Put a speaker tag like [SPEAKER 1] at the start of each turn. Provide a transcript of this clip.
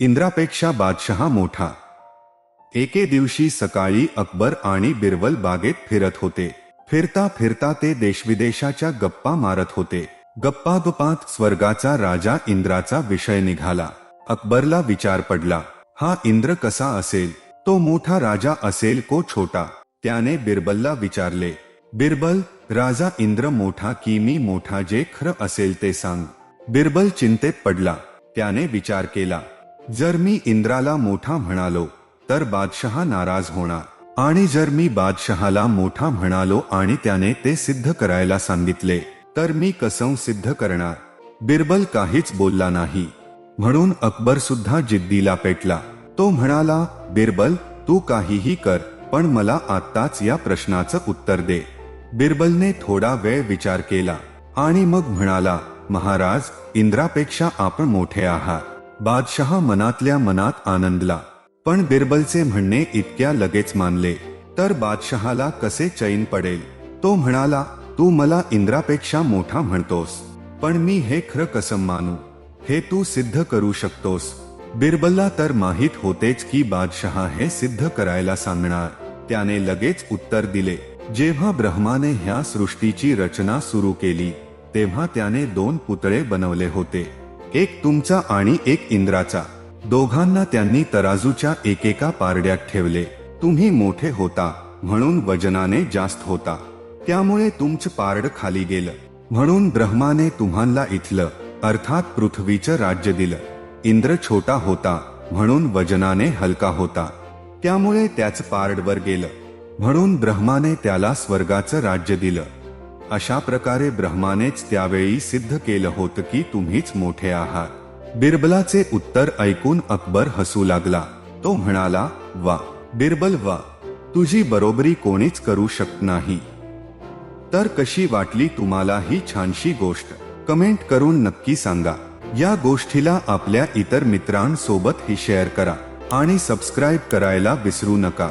[SPEAKER 1] इंद्रापेक्षा बादशहा मोठा. एके दिवशी सकाळी अकबर आणि बिरबल बागेत फिरत होते. फिरता फिरता ते देशविदेशाच्या गप्पा मारत होते. गप्पागप्पात स्वर्गाचा राजा इंद्राचा विषय निघाला. अकबरला विचार पडला, हा इंद्र कसा असेल? तो मोठा राजा असेल को छोटा? त्याने बिरबलला विचारले. बिरबल, राजा इंद्र मोठा की मी मोठा? जे खरं असेल ते सांग. बिरबल चिंतेत पडला. त्याने विचार केला, जर मी इंद्राला मोठा म्हणालो तर बादशहा नाराज होणार, आणि जर मी बादशहाला मोठा म्हणालो आणि त्याने ते सिद्ध करायला सांगितले तर मी कसं सिद्ध करणार? बिरबल काहीच बोलला नाही. म्हणून अकबर सुद्धा जिद्दीला पेटला. तो म्हणाला, बिरबल, तू काहीही कर, पण मला आत्ताच या प्रश्नाचं उत्तर दे. बिरबलने थोडा वेळ विचार केला आणि मग म्हणाला, महाराज, इंद्रापेक्षा आपण मोठे आहात. बादशहा मनातल्या मनात आनंदला. पण बिरबलचे म्हणणे इतक्या लगेच मानले तर बादशहाला कसे चैन पडेल? तो म्हणाला, तू मला इंद्रापेक्षा मोठा म्हणतोस, पण मी हे खरं कसं मानू? हे तू सिद्ध करू शकतोस. बिरबलला तर माहीत होतेच की बादशहा हे सिद्ध करायला सांगणार. त्याने लगेच उत्तर दिले, जेव्हा ब्रह्माने ह्या सृष्टीची रचना सुरू केली तेव्हा त्याने 2 पुतळे बनवले होते, एक तुमचा आणि एक इंद्राचा. दोघांना त्यांनी तराजूच्या एकेका पारड्यात ठेवले. तुम्ही मोठे होता म्हणून वजनाने जास्त होता, त्यामुळे तुमचं पारड खाली गेलं. म्हणून ब्रह्माने तुम्हाला इथलं अर्थात पृथ्वीचं राज्य दिलं. इंद्र छोटा होता म्हणून वजनाने हलका होता, त्यामुळे त्याचं पारड वर गेलं. म्हणून ब्रह्माने त्याला स्वर्गाचं राज्य दिलं. अशा प्रकारे ब्रह्मानेच त्यावेळी सिद्ध केलं होतं की तुम्हीच मोठे आहात. बिरबलाचे उत्तर ऐकून अकबर हसू लागला. तो म्हणाला, वा बिरबल वा, तुझी बरोबरी कोणीच करू शकत नाही. तर कशी वाटली तुम्हाला ही छानशी गोष्ट? कमेंट करून नक्की सांगा. या गोष्टीला आपल्या इतर मित्रांसोबत ही शेअर करा आणि सबस्क्राईब करायला विसरू नका.